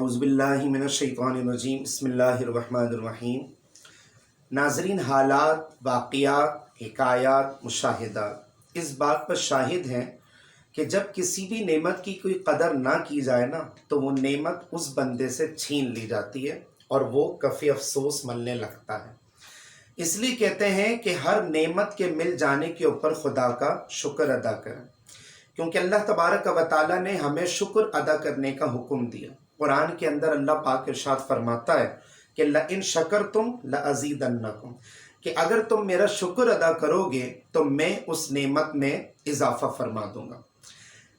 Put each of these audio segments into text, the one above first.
اعوذ باللہ من الشیطان الرجیم بسم اللہ الرحمن الرحیم۔ ناظرین، حالات، واقعات، حکایات، مشاہدات اس بات پر شاہد ہیں کہ جب کسی بھی نعمت کی کوئی قدر نہ کی جائے نا تو وہ نعمت اس بندے سے چھین لی جاتی ہے اور وہ کفِ افسوس ملنے لگتا ہے۔ اس لیے کہتے ہیں کہ ہر نعمت کے مل جانے کے اوپر خدا کا شکر ادا کریں، کیونکہ اللہ تبارک و تعالیٰ نے ہمیں شکر ادا کرنے کا حکم دیا۔ قرآن کے اندر اللہ پاک ارشاد فرماتا ہے کہ لَإِن شَكَرْتُمْ لَأَزِيدَنَّكُمْ، کہ اگر تم میرا شکر ادا کرو گے تو میں اس نعمت میں اضافہ فرما دوں گا۔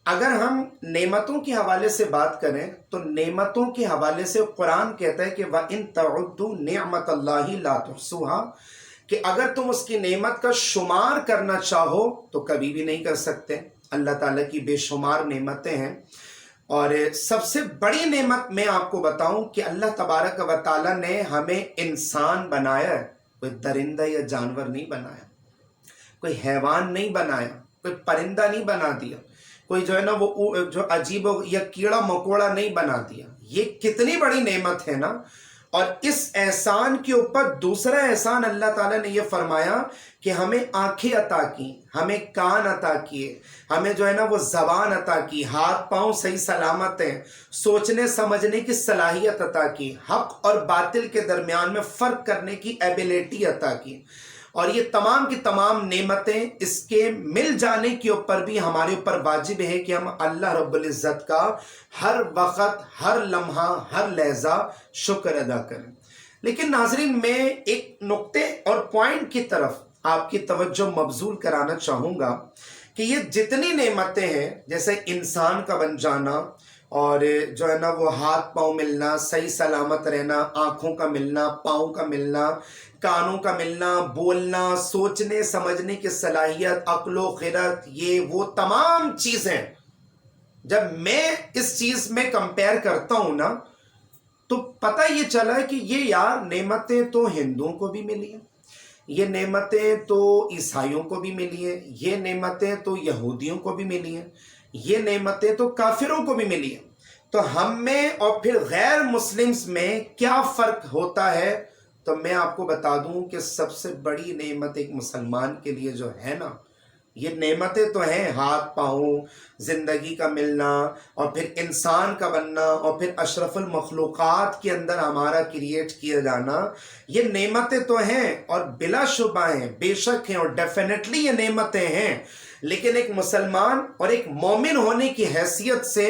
اگر ہم نعمتوں کے حوالے سے بات کریں تو نعمتوں کے حوالے سے قرآن کہتا ہے کہ وَإِن تَعُدُّوا نِعْمَةَ اللَّهِ لَا تُحْصُوهَا، کہ اگر تم اس کی نعمت کا شمار کرنا چاہو تو کبھی بھی نہیں کر سکتے۔ اللہ تعالیٰ کی بے شمار نعمتیں ہیں، اور سب سے بڑی نعمت میں آپ کو بتاؤں کہ اللہ تبارک و تعالیٰ نے ہمیں انسان بنایا ہے، کوئی درندہ یا جانور نہیں بنایا، کوئی حیوان نہیں بنایا، کوئی پرندہ نہیں بنا دیا، کوئی جو ہے نا وہ جو عجیب یا کیڑا مکوڑا نہیں بنا دیا۔ یہ کتنی بڑی نعمت ہے نا۔ اور اس احسان کے اوپر دوسرا احسان اللہ تعالیٰ نے یہ فرمایا کہ ہمیں آنکھیں عطا کی، ہمیں کان عطا کیے، ہمیں جو ہے نا وہ زبان عطا کی، ہاتھ پاؤں صحیح سلامت ہیں، سوچنے سمجھنے کی صلاحیت عطا کی، حق اور باطل کے درمیان میں فرق کرنے کی ایبیلٹی عطا کی۔ اور یہ تمام کی تمام نعمتیں اس کے مل جانے کے اوپر بھی ہمارے اوپر واجب ہے کہ ہم اللہ رب العزت کا ہر وقت، ہر لمحہ، ہر لحظہ شکر ادا کریں۔ لیکن ناظرین، میں ایک نقطے اور پوائنٹ کی طرف آپ کی توجہ مبذول کرانا چاہوں گا کہ یہ جتنی نعمتیں ہیں، جیسے انسان کا بن جانا اور جو ہے نا وہ ہاتھ پاؤں ملنا، صحیح سلامت رہنا، آنکھوں کا ملنا، پاؤں کا ملنا، کانوں کا ملنا، بولنا، سوچنے سمجھنے کی صلاحیت، عقل و خرد، یہ وہ تمام چیزیں جب میں اس چیز میں کمپیئر کرتا ہوں نا تو پتہ یہ چلا کہ یہ یار نعمتیں تو ہندوؤں کو بھی ملی ہیں، یہ نعمتیں تو عیسائیوں کو بھی ملی ہیں، یہ نعمتیں تو یہودیوں کو بھی ملی ہیں، یہ نعمتیں تو کافروں کو بھی ملی ہیں۔ تو ہم میں اور پھر غیر مسلمز میں کیا فرق ہوتا ہے؟ تو میں آپ کو بتا دوں کہ سب سے بڑی نعمت ایک مسلمان کے لیے جو ہے نا، یہ نعمتیں تو ہیں ہاتھ پاؤں، زندگی کا ملنا، اور پھر انسان کا بننا، اور پھر اشرف المخلوقات کے اندر ہمارا کریٹ کیا جانا، یہ نعمتیں تو ہیں اور بلا شبہ ہیں، بے شک ہیں، اور ڈیفینیٹلی یہ نعمتیں ہیں۔ لیکن ایک مسلمان اور ایک مومن ہونے کی حیثیت سے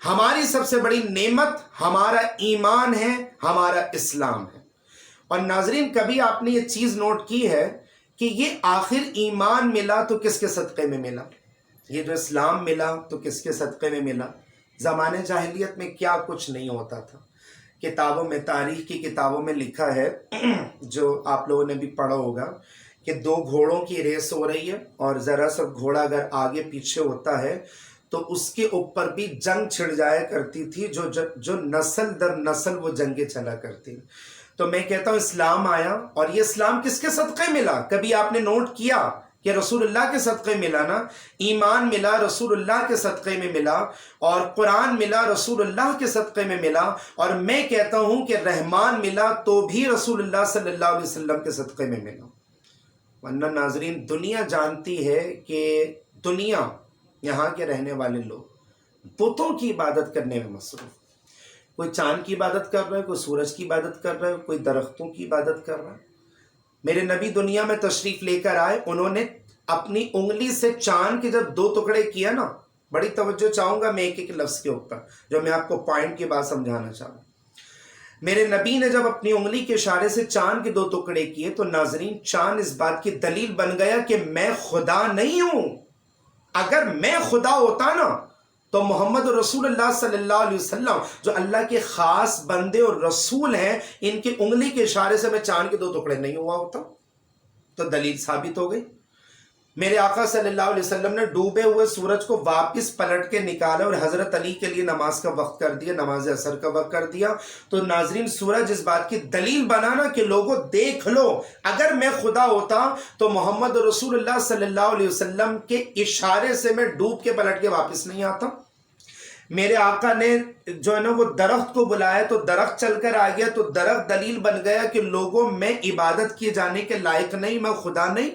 ہماری سب سے بڑی نعمت ہمارا ایمان ہے، ہمارا اسلام ہے۔ اور ناظرین، کبھی آپ نے یہ چیز نوٹ کی ہے کہ یہ آخر ایمان ملا تو کس کے صدقے میں ملا؟ یہ جو اسلام ملا تو کس کے صدقے میں ملا؟ زمانے جاہلیت میں کیا کچھ نہیں ہوتا تھا۔ کتابوں میں، تاریخ کی کتابوں میں لکھا ہے، جو آپ لوگوں نے بھی پڑھا ہوگا، کہ دو گھوڑوں کی ریس ہو رہی ہے اور ذرا سا گھوڑا اگر آگے پیچھے ہوتا ہے تو اس کے اوپر بھی جنگ چھڑ جایا کرتی تھی، جو نسل در نسل وہ جنگیں چلا کرتی۔ تو میں کہتا ہوں اسلام آیا، اور یہ اسلام کس کے صدقے ملا؟ کبھی آپ نے نوٹ کیا کہ رسول اللہ کے صدقے ملا نا؟ ایمان ملا رسول اللہ کے صدقے میں ملا، اور قرآن ملا رسول اللہ کے صدقے میں ملا، اور میں کہتا ہوں کہ رحمان ملا تو بھی رسول اللہ صلی اللہ علیہ وسلم کے صدقے میں ملا۔ ورنہ ناظرین، دنیا جانتی ہے کہ دنیا، یہاں کے رہنے والے لوگ بتوں کی عبادت کرنے میں مصروف، کوئی چاند کی عبادت کر رہا ہے، کوئی سورج کی عبادت کر رہا ہے، کوئی درختوں کی عبادت کر رہا ہے۔ میرے نبی دنیا میں تشریف لے کر آئے، انہوں نے اپنی انگلی سے چاند کے جب دو ٹکڑے کیا نا، بڑی توجہ چاہوں گا میں ایک ایک لفظ کے اوپر، جو میں آپ کو پوائنٹ کی بات سمجھانا چاہوں۔ میرے نبی نے جب اپنی انگلی کے اشارے سے چاند کے دو ٹکڑے کیے تو ناظرین، چاند اس بات کی دلیل بن گیا کہ میں خدا نہیں ہوں۔ اگر میں خدا ہوتا نا تو محمد رسول اللہ صلی اللہ علیہ وسلم، جو اللہ کے خاص بندے اور رسول ہیں، ان کی انگلی کے اشارے سے میں چاند کے دو ٹکڑے نہیں ہوا ہوتا۔ تو دلیل ثابت ہو گئی۔ میرے آقا صلی اللہ علیہ وسلم نے ڈوبے ہوئے سورج کو واپس پلٹ کے نکالا اور حضرت علی کے لیے نماز کا وقت کر دیا، نماز عصر کا وقت کر دیا۔ تو ناظرین، سورج اس بات کی دلیل بنانا کہ لوگوں دیکھ لو، اگر میں خدا ہوتا تو محمد رسول اللہ صلی اللہ علیہ وسلم کے اشارے سے میں ڈوب کے پلٹ کے واپس نہیں آتا۔ میرے آقا نے جو ہے نا وہ درخت کو بلایا تو درخت چل کر آ گیا، تو درخت دلیل بن گیا کہ لوگوں میں عبادت کیے جانے کے لائق نہیں، میں خدا نہیں۔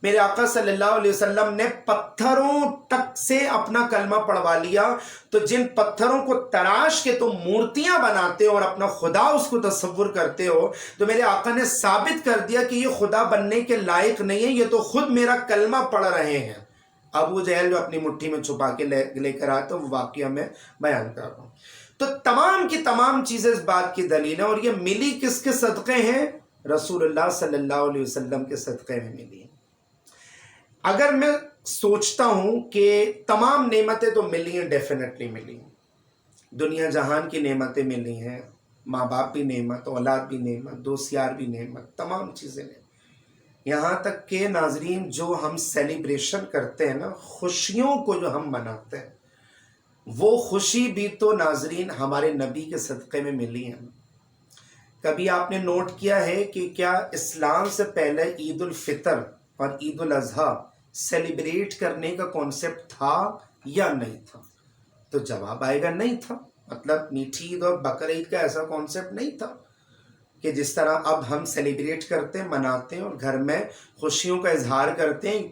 میرے آقا صلی اللہ علیہ وسلم نے پتھروں تک سے اپنا کلمہ پڑھوا لیا، تو جن پتھروں کو تراش کے تم مورتیاں بناتے ہو اور اپنا خدا اس کو تصور کرتے ہو، تو میرے آقا نے ثابت کر دیا کہ یہ خدا بننے کے لائق نہیں ہے، یہ تو خود میرا کلمہ پڑھ رہے ہیں۔ ابو جہل جو اپنی مٹھی میں چھپا کے لے کر آتا وہ واقعہ میں بیان کر رہا ہوں۔ تو تمام کی تمام چیزیں اس بات کی دلیل ہیں، اور یہ ملی کس کے صدقے ہیں؟ رسول اللہ صلی اللہ علیہ وسلم کے صدقے میں ملی ہیں۔ اگر میں سوچتا ہوں کہ تمام نعمتیں تو ملی ہیں، ڈیفینیٹلی ملی ہیں، دنیا جہان کی نعمتیں ملی ہیں، ماں باپ بھی نعمت، اولاد بھی نعمت، دوست یار بھی نعمت، تمام چیزیں نعمت، یہاں تک کہ ناظرین جو ہم سیلیبریشن کرتے ہیں نا، خوشیوں کو جو ہم مناتے ہیں، وہ خوشی بھی تو ناظرین ہمارے نبی کے صدقے میں ملی ہیں۔ کبھی آپ نے نوٹ کیا ہے کہ کیا اسلام سے پہلے عید الفطر اور عید الاضحیٰ سیلیبریٹ کرنے کا کانسیپٹ تھا یا نہیں تھا؟ تو جواب آئے گا نہیں تھا۔ مطلب میٹھی عید اور بقر عید کا ایسا کانسیپٹ نہیں تھا کہ جس طرح اب ہم سیلیبریٹ کرتے ہیں، مناتے ہیں، اور گھر میں خوشیوں کا اظہار کرتے ہیں،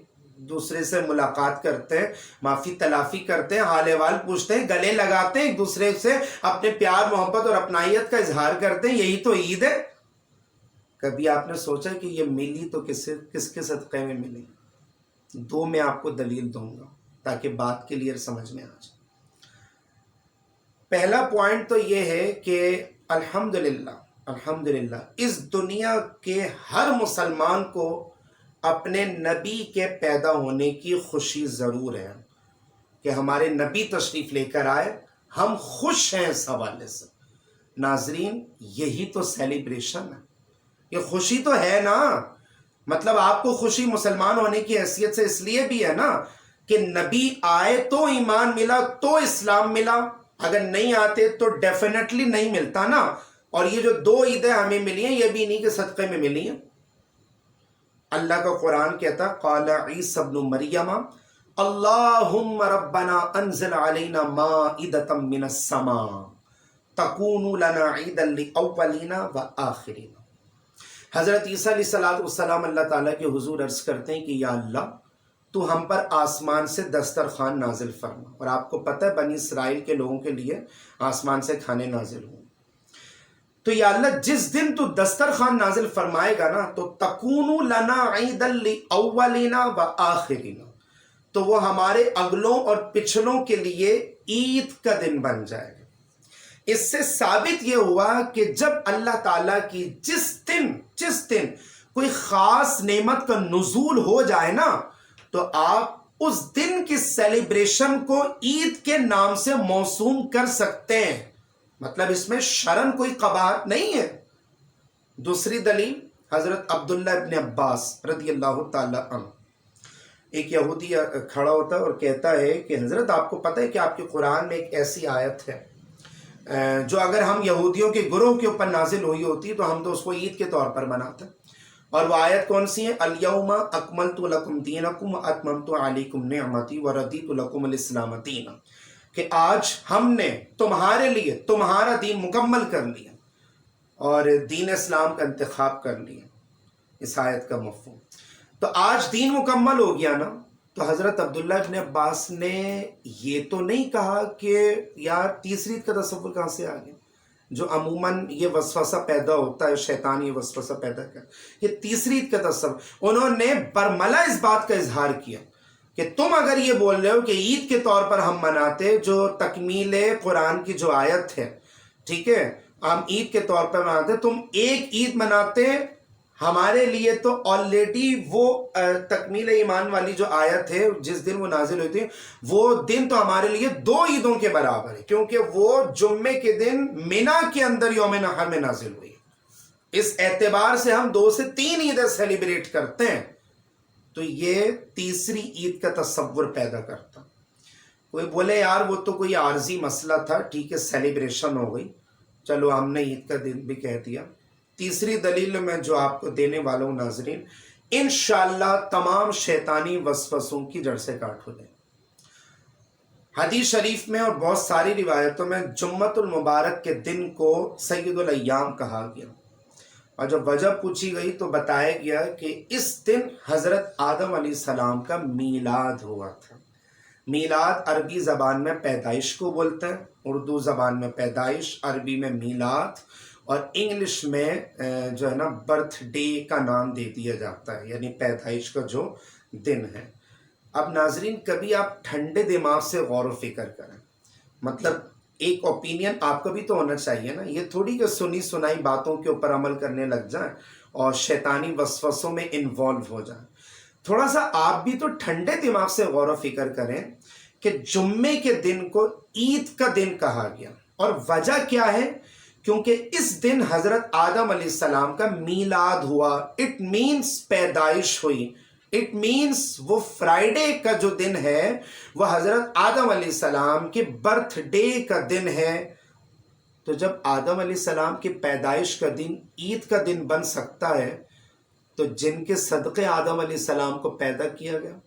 دوسرے سے ملاقات کرتے ہیں، معافی تلافی کرتے ہیں، حال احوال پوچھتے ہیں، گلے لگاتے ہیں، ایک دوسرے سے اپنے پیار محبت اور اپنائیت کا اظہار کرتے ہیں، یہی تو عید ہے۔ کبھی آپ نے سوچا کہ یہ ملی تو کس کے صدقے میں ملی؟ دو میں آپ کو دلیل دوں گا تاکہ بات کلیئر سمجھ میں آ جائے۔ پہلا پوائنٹ تو یہ ہے کہ الحمدللہ اس دنیا کے ہر مسلمان کو اپنے نبی کے پیدا ہونے کی خوشی ضرور ہے کہ ہمارے نبی تشریف لے کر آئے، ہم خوش ہیں اس حوالے سے۔ ناظرین یہی تو سیلیبریشن ہے، یہ خوشی تو ہے نا۔ مطلب آپ کو خوشی مسلمان ہونے کی حیثیت سے اس لیے بھی ہے نا کہ نبی آئے تو ایمان ملا، تو اسلام ملا، اگر نہیں آتے تو ڈیفینیٹلی نہیں ملتا نا۔ اور یہ جو دو عیدیں ہمیں ملی ہیں یہ بھی انہی کے صدقے میں ملی ہیں۔ اللہ کا قرآن کہتا قال عیسی ابن مریم اللہم ربنا انزل علینا مائدۃ من السماء تکون لنا عیدا لاولنا وآخرین۔ حضرت عیسیٰ علیہ السلام اللہ تعالیٰ کے حضور عرض کرتے ہیں کہ یا اللہ تو ہم پر آسمان سے دسترخوان نازل فرما، اور آپ کو پتہ ہے بنی اسرائیل کے لوگوں کے لیے آسمان سے کھانے نازل ہوئے، تو یا اللہ جس دن تو دسترخوان نازل فرمائے گا نا تو تکون لنا عیدا لاولنا وآخرین، تو وہ ہمارے اگلوں اور پچھلوں کے لیے عید کا دن بن جائے گا۔ اس سے ثابت یہ ہوا کہ جب اللہ تعالیٰ کی جس دن کوئی خاص نعمت کا نزول ہو جائے نا تو آپ اس دن کی سیلیبریشن کو عید کے نام سے موسوم کر سکتے ہیں، مطلب اس میں شرعاً کوئی قباحت نہیں ہے۔ دوسری دلیل حضرت عبداللہ ابن عباس رضی اللہ تعالیٰ عنہ، ایک یہودی کھڑا ہوتا ہے اور کہتا ہے کہ حضرت آپ کو پتہ ہے کہ آپ کے قرآن میں ایک ایسی آیت ہے جو اگر ہم یہودیوں کے گروہ کے اوپر نازل ہوئی ہوتی تو ہم تو اس کو عید کے طور پر مناتے، اور وہ آیت کون سی ہے؟ الیوم اکملت لکم دینکم واتممت علیکم نعمتی ورضیت لکم الاسلام دینا، کہ آج ہم نے تمہارے لیے تمہارا دین مکمل کر لیا اور دین اسلام کا انتخاب کر لیا۔ اس آیت کا مفہوم تو آج دین مکمل ہو گیا نا، تو حضرت عبداللہ ابن عباس نے یہ تو نہیں کہا کہ یار تیسری عید کا تصور کہاں سے آ گیا، جو عموماً یہ وسوسہ پیدا ہوتا ہے، شیطان یہ وسوسہ پیدا کر یہ تیسری عید کا تصور۔ انہوں نے برملا اس بات کا اظہار کیا کہ تم اگر یہ بول رہے ہو کہ عید کے طور پر ہم مناتے جو تکمیل قرآن کی جو آیت ہے، ٹھیک ہے، ہم عید کے طور پر مناتے، تم ایک عید مناتے، ہمارے لیے تو آلریڈی وہ تکمیل ایمان والی جو آیت ہے جس دن وہ نازل ہوئی تھی وہ دن تو ہمارے لیے دو عیدوں کے برابر ہے، کیونکہ وہ جمعے کے دن مینا کے اندر یوم نحر میں نازل ہوئی۔ اس اعتبار سے ہم 2 سے 3 عیدیں سیلیبریٹ کرتے ہیں، تو یہ تیسری عید کا تصور پیدا کرتا۔ کوئی بولے یار وہ تو کوئی عارضی مسئلہ تھا، ٹھیک ہے سیلیبریشن ہو گئی، چلو ہم نے عید کا دن بھی کہہ دیا۔ تیسری دلیل میں جو آپ کو دینے والا ہوں ناظرین، انشاءاللہ تمام شیطانی وسوسوں کی جڑ سے کاٹ ہو جائے۔ حدیث شریف میں اور بہت ساری روایتوں میں جمعۃ المبارک کے دن کو سید الایام کہا گیا، اور جب وجہ پوچھی گئی تو بتایا گیا کہ اس دن حضرت آدم علیہ السلام کا میلاد ہوا تھا۔ میلاد عربی زبان میں پیدائش کو بولتے ہیں، اردو زبان میں پیدائش، عربی میں میلاد، اور انگلش میں جو ہے نا برتھ ڈے کا نام دے دیا جاتا ہے، یعنی پیدائش کا جو دن ہے۔ اب ناظرین، کبھی آپ ٹھنڈے دماغ سے غور و فکر کریں، مطلب ایک اوپینین آپ کا بھی تو ہونا چاہیے نا، یہ تھوڑی کہ سنی سنائی باتوں کے اوپر عمل کرنے لگ جائیں اور شیطانی وسوسوں میں انوالو ہو جائیں۔ تھوڑا سا آپ بھی تو ٹھنڈے دماغ سے غور و فکر کریں کہ جمعے کے دن کو عید کا دن کہا گیا، اور وجہ کیا ہے؟ کیونکہ اس دن حضرت آدم علیہ السلام کا میلاد ہوا، اٹ مینس پیدائش ہوئی، اٹ مینس وہ فرائیڈے کا جو دن ہے وہ حضرت آدم علیہ السلام کے برتھ ڈے کا دن ہے۔ تو جب آدم علیہ السلام کی پیدائش کا دن عید کا دن بن سکتا ہے تو جن کے صدقے آدم علیہ السلام کو پیدا کیا گیا،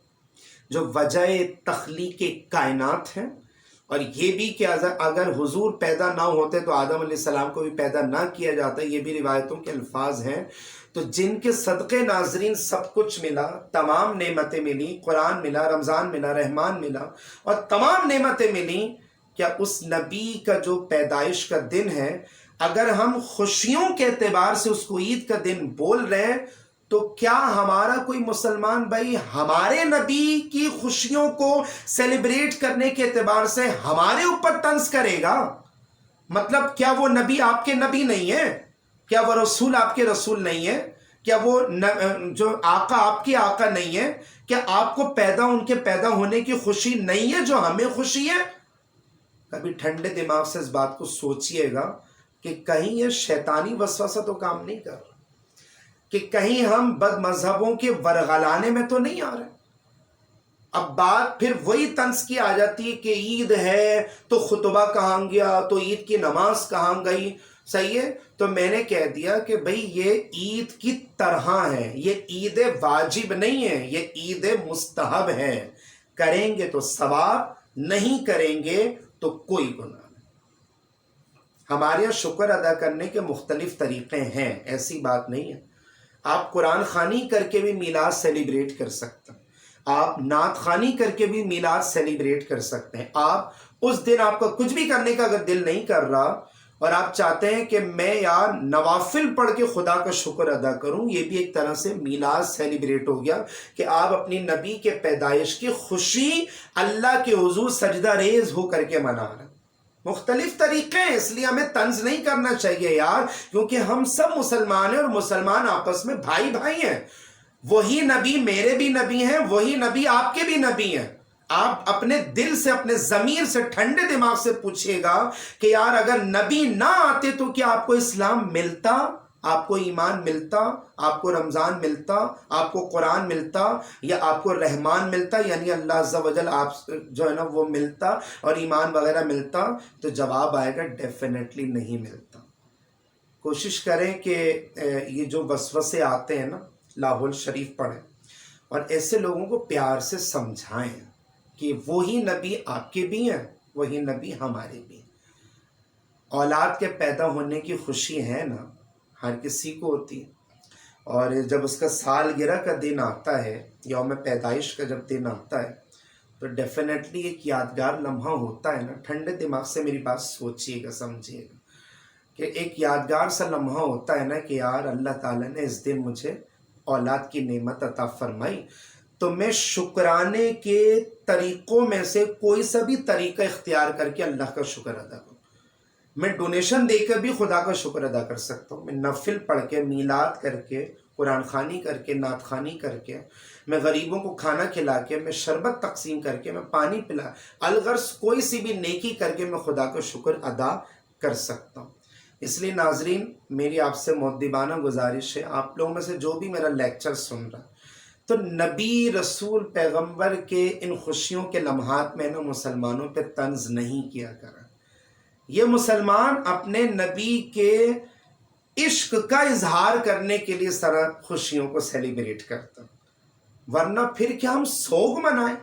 جو وجہ تخلیق کائنات ہے، اور یہ بھی کہ اگر حضور پیدا نہ ہوتے تو آدم علیہ السلام کو بھی پیدا نہ کیا جاتا، یہ بھی روایتوں کے الفاظ ہیں، تو جن کے صدقے ناظرین سب کچھ ملا، تمام نعمتیں ملی، قرآن ملا، رمضان ملا، رحمان ملا، اور تمام نعمتیں ملی، کیا اس نبی کا جو پیدائش کا دن ہے اگر ہم خوشیوں کے اعتبار سے اس کو عید کا دن بول رہے ہیں تو کیا ہمارا کوئی مسلمان بھائی ہمارے نبی کی خوشیوں کو سیلیبریٹ کرنے کے اعتبار سے ہمارے اوپر طنز کرے گا؟ مطلب کیا وہ نبی آپ کے نبی نہیں ہے؟ کیا وہ رسول آپ کے رسول نہیں ہے؟ کیا وہ جو آقا آپ کی آقا نہیں ہے؟ کیا آپ کو ان کے پیدا ہونے کی خوشی نہیں ہے جو ہمیں خوشی ہے؟ کبھی ٹھنڈے دماغ سے اس بات کو سوچئے گا کہ کہیں یہ شیطانی وسوسہ تو کام نہیں کر رہا، کہ کہیں ہم بد مذہبوں کے ورغلانے میں تو نہیں آ رہے۔ اب بات پھر وہی طنز کی آ جاتی ہے کہ عید ہے تو خطبہ کہاں گیا، تو عید کی نماز کہاں گئی؟ صحیح ہے، تو میں نے کہہ دیا کہ بھئی یہ عید کی طرح ہے، یہ عید واجب نہیں ہے، یہ عید مستحب ہے، کریں گے تو ثواب، نہیں کریں گے تو کوئی گناہ نہیں۔ ہمارے یہاں شکر ادا کرنے کے مختلف طریقے ہیں، ایسی بات نہیں ہے۔ آپ قرآن خوانی کر کے بھی میلاد سیلیبریٹ کر سکتے ہیں، آپ نعت خوانی کر کے بھی میلاد سیلیبریٹ کر سکتے ہیں۔ آپ اس دن آپ کا کچھ بھی کرنے کا اگر دل نہیں کر رہا اور آپ چاہتے ہیں کہ میں یار نوافل پڑھ کے خدا کا شکر ادا کروں، یہ بھی ایک طرح سے میلاد سیلیبریٹ ہو گیا کہ آپ اپنی نبی کے پیدائش کی خوشی اللہ کے حضور سجدہ ریز ہو کر کے منا رہے ہیں۔ مختلف طریقے ہیں، اس لیے ہمیں طنز نہیں کرنا چاہیے یار، کیونکہ ہم سب مسلمان ہیں اور مسلمان آپس میں بھائی بھائی ہیں۔ وہی نبی میرے بھی نبی ہیں، وہی نبی آپ کے بھی نبی ہیں۔ آپ اپنے دل سے، اپنے ضمیر سے، ٹھنڈے دماغ سے پوچھئے گا کہ یار اگر نبی نہ آتے تو کیا آپ کو اسلام ملتا؟ آپ کو ایمان ملتا؟ آپ کو رمضان ملتا؟ آپ کو قرآن ملتا؟ یا آپ کو رحمان ملتا، یعنی اللہ عز و جل آپ جو ہے نا وہ ملتا اور ایمان وغیرہ ملتا؟ تو جواب آئے گا ڈیفینیٹلی نہیں ملتا۔ کوشش کریں کہ یہ جو وسوسے آتے ہیں نا، لاہور شریف پڑھیں اور ایسے لوگوں کو پیار سے سمجھائیں کہ وہی نبی آپ کے بھی ہیں، وہی نبی ہمارے بھی ہیں۔ اولاد کے پیدا ہونے کی خوشی ہے نا، ہر کسی کو ہوتی ہے، اور جب اس کا سالگرہ کا دن آتا ہے، یوم پیدائش کا جب دن آتا ہے تو ڈیفینیٹلی ایک یادگار لمحہ ہوتا ہے نا۔ ٹھنڈے دماغ سے میری بات سوچیے گا، سمجھیے گا کہ ایک یادگار سا لمحہ ہوتا ہے نا کہ یار اللہ تعالیٰ نے اس دن مجھے اولاد کی نعمت عطا فرمائی، تو میں شکرانے کے طریقوں میں سے کوئی سا بھی طریقہ اختیار کر کے اللہ کا شکر ادا کروں۔ میں ڈونیشن دے کر بھی خدا کا شکر ادا کر سکتا ہوں، میں نفل پڑھ کے، میلاد کر کے، قرآن خوانی کر کے، نعت خوانی کر کے، میں غریبوں کو کھانا کھلا کے، میں شربت تقسیم کر کے، میں پانی پلا، الغرض کوئی سی بھی نیکی کر کے میں خدا کا شکر ادا کر سکتا ہوں۔ اس لیے ناظرین، میری آپ سے مؤدبانہ گزارش ہے، آپ لوگوں میں سے جو بھی میرا لیکچر سن رہا تو نبی، رسول، پیغمبر کے ان خوشیوں کے لمحات میں نا مسلمانوں پہ طنز نہیں کیا کرا۔ یہ مسلمان اپنے نبی کے عشق کا اظہار کرنے کے لیے سارا خوشیوں کو سیلیبریٹ کرتا، ورنہ پھر کیا ہم سوگ منائیں؟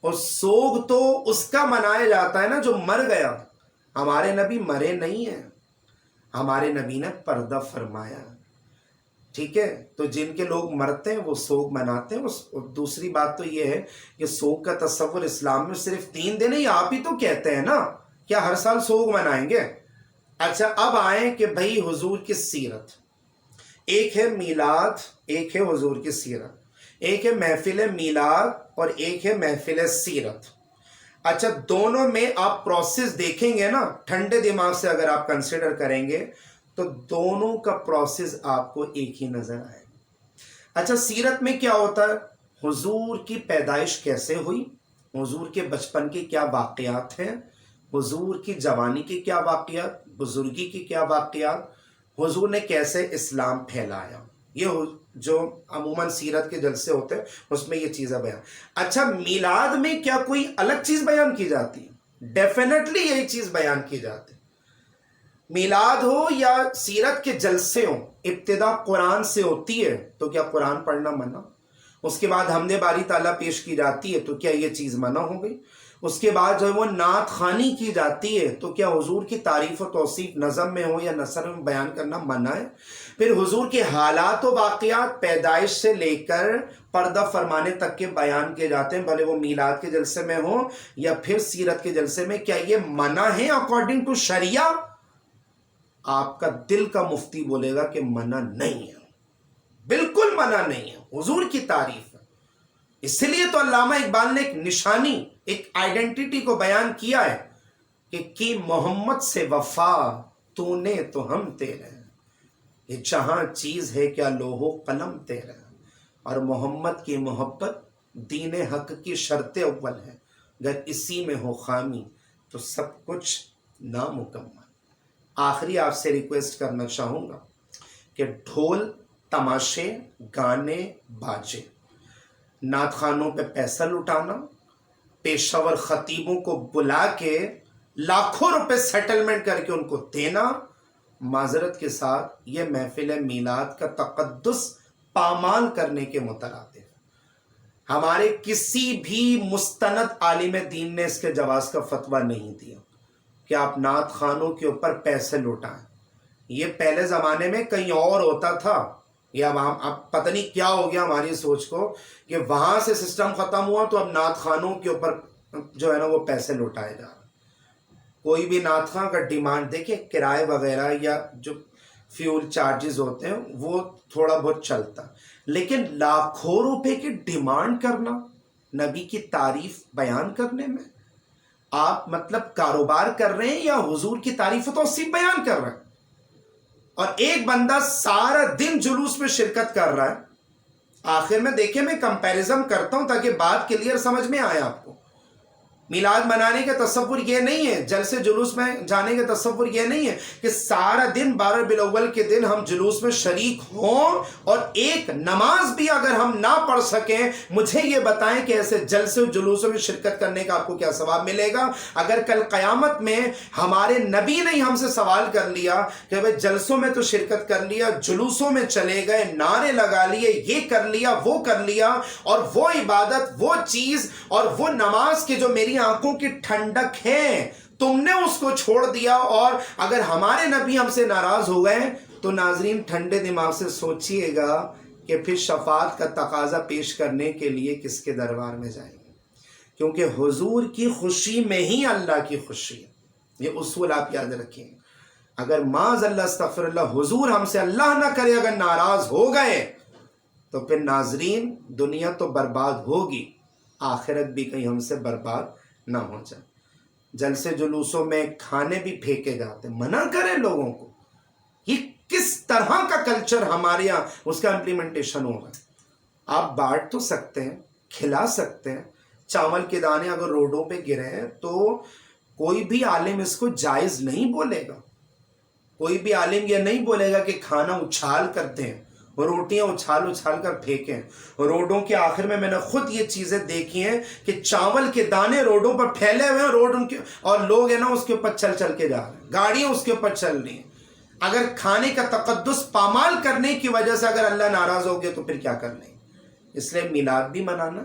اور سوگ تو اس کا منایا جاتا ہے نا جو مر گیا. ہمارے نبی مرے نہیں ہیں, ہمارے نبی نے پردہ فرمایا. ٹھیک ہے, تو جن کے لوگ مرتے ہیں وہ سوگ مناتے ہیں. دوسری بات تو یہ ہے کہ سوگ کا تصور اسلام میں صرف 3 دن ہے. آپ ہی تو کہتے ہیں نا کیا ہر سال سوگ منائیں گے. اچھا اب آئیں کہ بھائی حضور کی سیرت, ایک ہے میلاد, ایک ہے حضور کی سیرت, ایک ہے محفل میلاد اور ایک ہے محفل سیرت. اچھا دونوں میں آپ پروسیس دیکھیں گے نا, ٹھنڈے دماغ سے اگر آپ کنسیڈر کریں گے تو دونوں کا پروسیس آپ کو ایک ہی نظر آئے. اچھا سیرت میں کیا ہوتا ہے, حضور کی پیدائش کیسے ہوئی, حضور کے بچپن کے کیا واقعات ہیں, حضور کی جوانی کے کیا واقعات, بزرگی کے کیا واقعات, حضور نے کیسے اسلام پھیلایا. یہ جو عموماً سیرت کے جلسے ہوتے ہیں اس میں یہ چیزیں بیان. اچھا میلاد میں کیا کوئی الگ چیز بیان کی جاتی ہے؟ ڈیفینیٹلی یہی چیز بیان کی جاتی ہے. میلاد ہو یا سیرت کے جلسے ہوں, ابتدا قرآن سے ہوتی ہے تو کیا قرآن پڑھنا منع؟ اس کے بعد حمد باری تعالیٰ پیش کی جاتی ہے تو کیا یہ چیز منع ہو گئی؟ اس کے بعد جو ہے وہ نعت خوانی کی جاتی ہے تو کیا حضور کی تعریف و توصیف نظم میں ہو یا نثر میں بیان کرنا منع ہے؟ پھر حضور کے حالات و واقعات پیدائش سے لے کر پردہ فرمانے تک کے بیان کیے جاتے ہیں, بھلے وہ میلاد کے جلسے میں ہوں یا پھر سیرت کے جلسے میں. کیا یہ منع ہے اکارڈنگ ٹو شریعہ؟ آپ کا دل کا مفتی بولے گا کہ منع نہیں ہے, بالکل منع نہیں ہے. حضور کی تعریف ہے. اس لیے تو علامہ اقبال نے ایک نشانی, ایک آئیڈینٹی کو بیان کیا ہے کہ کی محمد سے وفا تو نے تو ہم تیرے, یہ جہاں چیز ہے کیا لوح و قلم تیرے. اور محمد کی محبت دین حق کی شرط اول ہے, اگر اسی میں ہو خامی تو سب کچھ نامکمل. آخری آپ سے ریکویسٹ کرنا چاہوں گا کہ ڈھول, تماشے, گانے, باجے, نعت خوانوں پہ پیسہ لٹانا, پیشہ ور خطیبوں کو بلا کے لاکھوں روپے سیٹلمنٹ کر کے ان کو دینا, معذرت کے ساتھ یہ محفل میلاد کا تقدس پامال کرنے کے مترادف. ہمارے کسی بھی مستند عالم دین نے اس کے جواز کا فتویٰ نہیں دیا کہ آپ نعت خوانوں کے اوپر پیسے لوٹائیں. یہ پہلے زمانے میں کہیں اور ہوتا تھا, یا اب پتہ نہیں کیا ہو گیا ہماری سوچ کو کہ وہاں سے سسٹم ختم ہوا تو اب نعت خوانوں کے اوپر جو ہے نا وہ پیسے لوٹائے جا رہے. کوئی بھی نعت خواں کا ڈیمانڈ دیکھیں, کرائے وغیرہ یا جو فیول چارجز ہوتے ہیں وہ تھوڑا بہت چلتا, لیکن لاکھوں روپے کی ڈیمانڈ کرنا نبی کی تعریف بیان کرنے میں, آپ مطلب کاروبار کر رہے ہیں یا حضور کی تعریف و توصیف بیان کر رہے ہیں؟ اور ایک بندہ سارا دن جلوس میں شرکت کر رہا ہے. آخر میں دیکھیں میں کمپیریزن کرتا ہوں تاکہ بات کلیئر سمجھ میں آئے آپ کو. میلاد منانے کا تصور یہ نہیں ہے, جلسے جلوس میں جانے کا تصور یہ نہیں ہے کہ سارا دن 12 بالاول کے دن ہم جلوس میں شریک ہوں اور ایک نماز بھی اگر ہم نہ پڑھ سکیں. مجھے یہ بتائیں کہ ایسے جلسے و جلوسوں میں شرکت کرنے کا آپ کو کیا ثواب ملے گا؟ اگر کل قیامت میں ہمارے نبی نے ہم سے سوال کر لیا کہ بھئی جلسوں میں تو شرکت کر لیا, جلوسوں میں چلے گئے, نعرے لگا لیے, یہ کر لیا, وہ کر لیا, اور وہ عبادت, وہ چیز اور وہ نماز کے جو میری آنکھوں کی ٹھنڈک ہے تم نے اس کو چھوڑ دیا, اور اگر ہمارے نبی ہم سے ناراض ہو گئے تو ناظرین ٹھنڈے دماغ سے سوچئے گا کہ پھر شفاعت کا تقاضا پیش کرنے کے لیے کس کے دربار میں جائیں گے, کیونکہ حضور کی خوشی میں ہی اللہ کی خوشی ہے. یہ اصول آپ یاد رکھیں. اگر معاذ اللہ استغفر اللہ حضور ہم سے اللہ نہ کرے اگر ناراض ہو گئے تو پھر ناظرین دنیا تو برباد ہوگی, آخرت بھی کہیں ہم سے برباد نہ ہو جائے. جلسے جلوسوں میں کھانے بھی پھینکے جاتے, منع کریں لوگوں کو. یہ کس طرح کا کلچر ہمارے یہاں اس کا امپلیمنٹیشن ہوگا؟ آپ بانٹ تو سکتے ہیں, کھلا سکتے ہیں. چاول کے دانے اگر روڈوں پہ گرے ہیں تو کوئی بھی عالم اس کو جائز نہیں بولے گا. کوئی بھی عالم یہ نہیں بولے گا کہ کھانا اچھال کرتے ہیں, روٹیاں اچھال اچھال کر پھینکیں. روڈوں کے آخر میں نے خود یہ چیزیں دیکھی ہیں کہ چاول کے دانے روڈوں پر پھیلے ہوئے ہیں, روڈ ان کے, اور لوگ ہیں نا اس کے اوپر چل چل کے جا رہے ہیں, گاڑیاں اس کے اوپر چل رہی ہیں. اگر کھانے کا تقدس پامال کرنے کی وجہ سے اگر اللہ ناراض ہو گیا تو پھر کیا کر لیں. اس لیے میلاد بھی منانا,